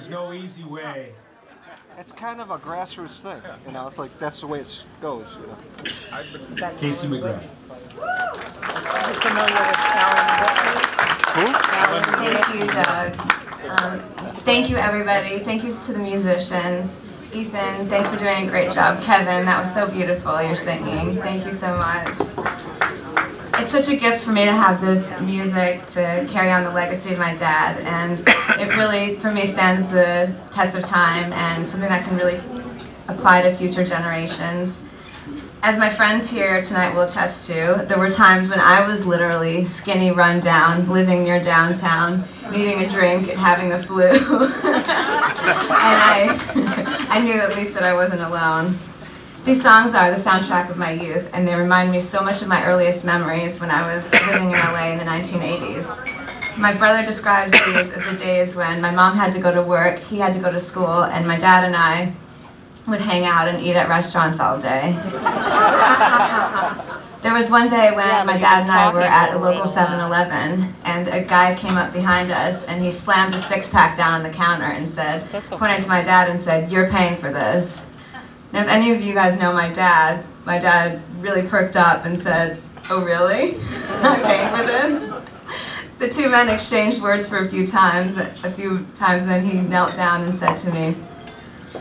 There's no easy way. It's kind of a grassroots thing, you know. It's like that's the way it goes, you know. Casey McGrath. Are you familiar with Alan? Thank you, Doug. Thank you, everybody. Thank you to the musicians. Ethan, thanks for doing a great job. Kevin, that was so beautiful, your singing. Thank you so much. It's such a gift for me to have this music to carry on the legacy of my dad, and it really, for me, stands the test of time and something that can really apply to future generations. As my friends here tonight will attest to, there were times when I was literally skinny, run down, living near downtown, needing a drink and having the flu. And I knew at least that I wasn't alone. These songs are the soundtrack of my youth, and they remind me so much of my earliest memories when I was living in LA in the 1980s. My brother describes these as the days when my mom had to go to work, he had to go to school, and my dad and I would hang out and eat at restaurants all day. There was one day when my dad and I were at a local 7-Eleven, and a guy came up behind us, and he slammed a six-pack down on the counter and said, pointing to my dad and said, "You're paying for this." And if any of you guys know my dad really perked up and said, "Oh, really? I'm paying for this?" The two men exchanged words for a few times, and then he knelt down and said to me,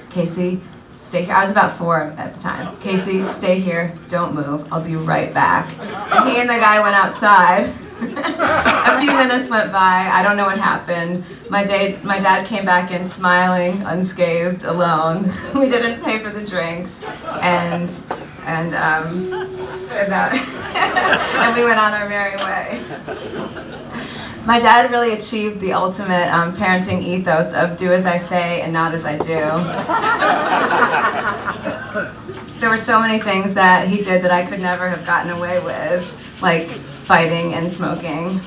"Casey, stay here." I was about 4 at the time. "Casey, stay here, don't move, I'll be right back." And he and the guy went outside. A few minutes went by, I don't know what happened. My dad came back in smiling, unscathed, alone. We didn't pay for the drinks, and we went on our merry way. My dad really achieved the ultimate parenting ethos of do as I say and not as I do. There were so many things that he did that I could never have gotten away with, like fighting and smoking.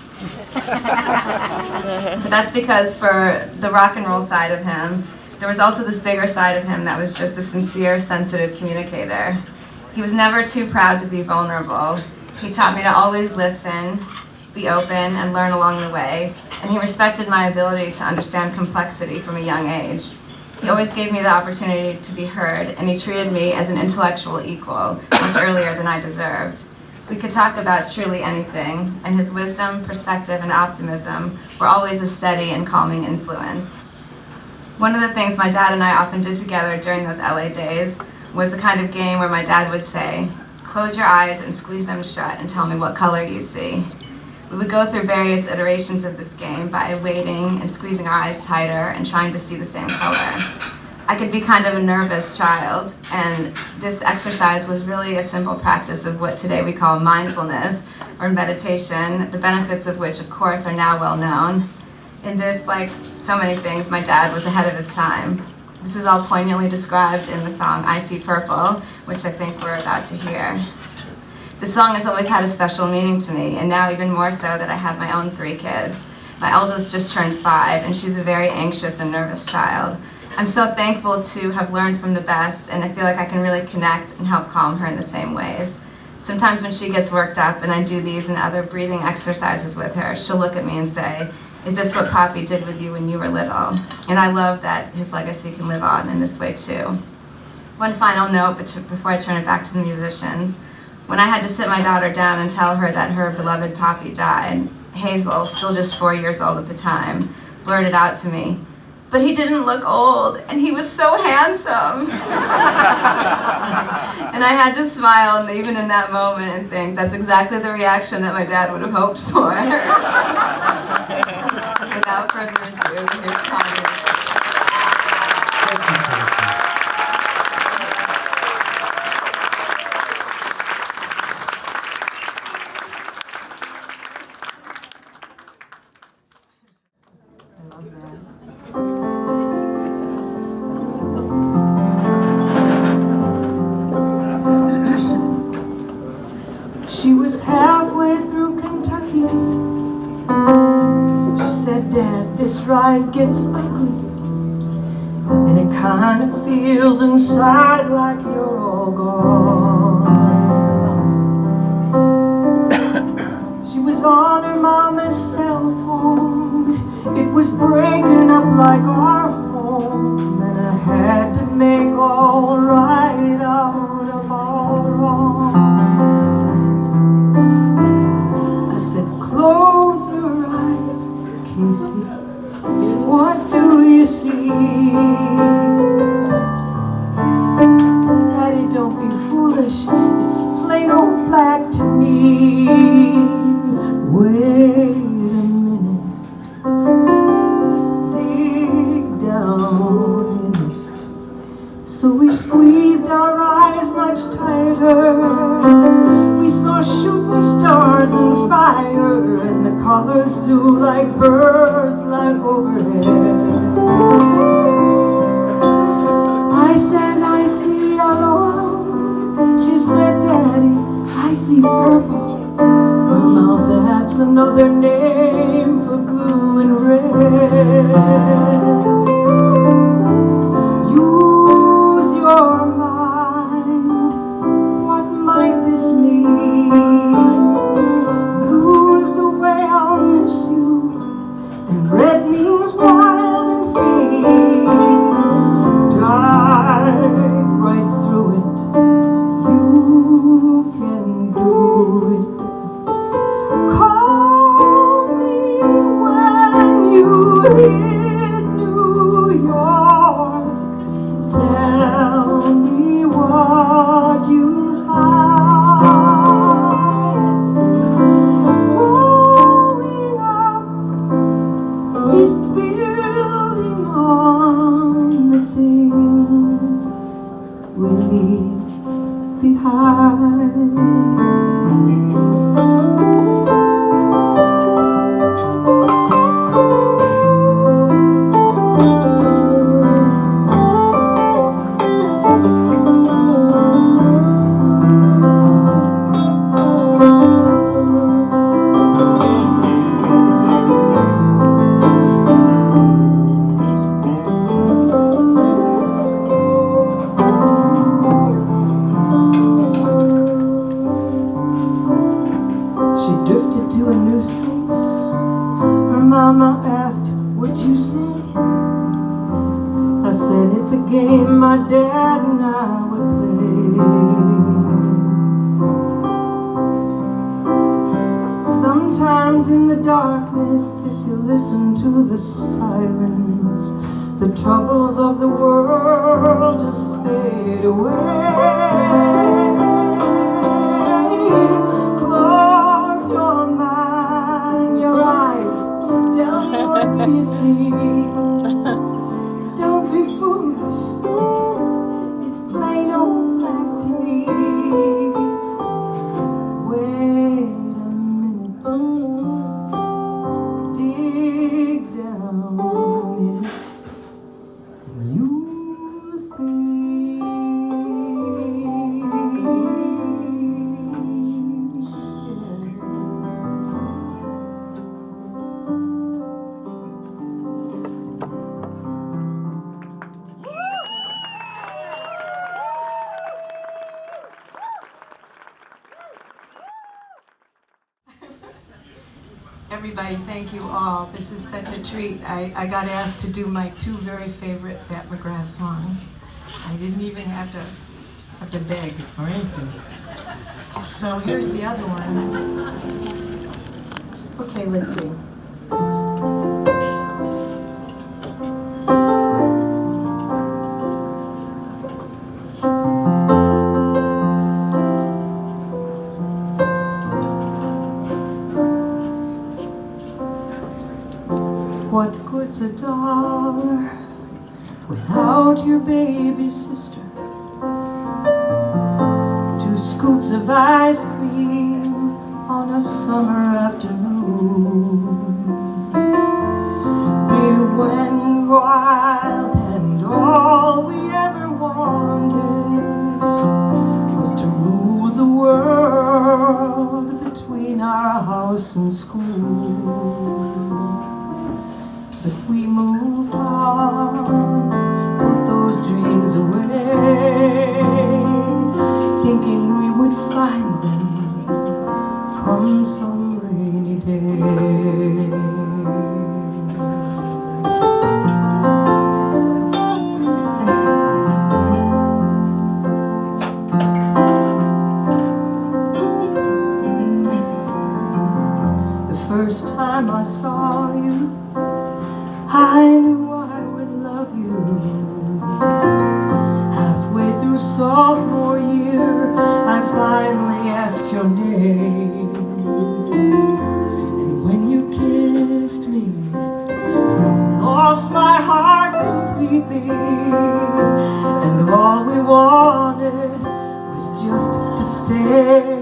But that's because for the rock and roll side of him, there was also this bigger side of him that was just a sincere, sensitive communicator. He was never too proud to be vulnerable. He taught me to always listen, be open, and learn along the way, and he respected my ability to understand complexity from a young age. He always gave me the opportunity to be heard, and he treated me as an intellectual equal much earlier than I deserved. We could talk about truly anything, and his wisdom, perspective, and optimism were always a steady and calming influence. One of the things my dad and I often did together during those LA days was the kind of game where my dad would say, "Close your eyes and squeeze them shut and tell me what color you see." We would go through various iterations of this game by waiting and squeezing our eyes tighter and trying to see the same color. I could be kind of a nervous child, and this exercise was really a simple practice of what today we call mindfulness or meditation, the benefits of which, of course, are now well known. In this, like so many things, my dad was ahead of his time. This is all poignantly described in the song "I See Purple," which I think we're about to hear. This song has always had a special meaning to me, and now even more so that I have my own 3 kids. My eldest just turned 5, and she's a very anxious and nervous child. I'm so thankful to have learned from the best, and I feel like I can really connect and help calm her in the same ways. Sometimes when she gets worked up and I do these and other breathing exercises with her, she'll look at me and say, "Is this what Poppy did with you when you were little?" And I love that his legacy can live on in this way too. One final note before I turn it back to the musicians. When I had to sit my daughter down and tell her that her beloved Poppy died, Hazel, still just 4 years old at the time, blurted out to me, "But he didn't look old, and he was so handsome." And I had to smile, even in that moment, and think that's exactly the reaction that my dad would have hoped for. Without further ado, here's Connie. Thank you, Casey. She was halfway through Kentucky. She said, "Dad, this ride gets ugly, and it kind of feels inside like you're all gone." She was on her mama's cell phone. It was breaking up like our home. see? What do you see? Daddy, don't be foolish. It's plain old black to me. Wait a minute. Dig down in it. So we squeezed our eyes much tighter. We saw shooting stars and fire, and the colors flew like birds like overhead. I said, I see yellow. She said, Daddy, I see purple. Well, now that's another name for blue and red. Use your mind. What might this mean? Blue's the way I'll miss you, and red means wild and free. Dive right through it. You can do it. Call me when you hit New York. Tell me what you find. Growing up is building on the things we leave behind. She drifted to a new space. Her mama asked, what'd you say? I said, it's a game my dad and I would play. Sometimes in the darkness, if you listen to the silence, the troubles of the world just fade away. Close your mind, your eyes. Tell me, what do you see? Don't be foolish. It's plain old black to me. Wait a minute. Dig down in it, and you'll see. Everybody, thank you all. This is such a treat. I got asked to do my two very favorite McGrath songs. I didn't even have to beg or anything. So here's the other one. Okay, let's see. What good's $1 without your baby sister? 2 scoops of ice cream on a summer afternoon. We went wild and all we ever wanted was to rule the world between our house and school. But we moved on, put those dreams away, thinking we would find them come some rainy day. The first time I saw you, I knew I would love you. Halfway through sophomore year, I finally asked your name. And when you kissed me, you lost my heart completely. And all we wanted was just to stay.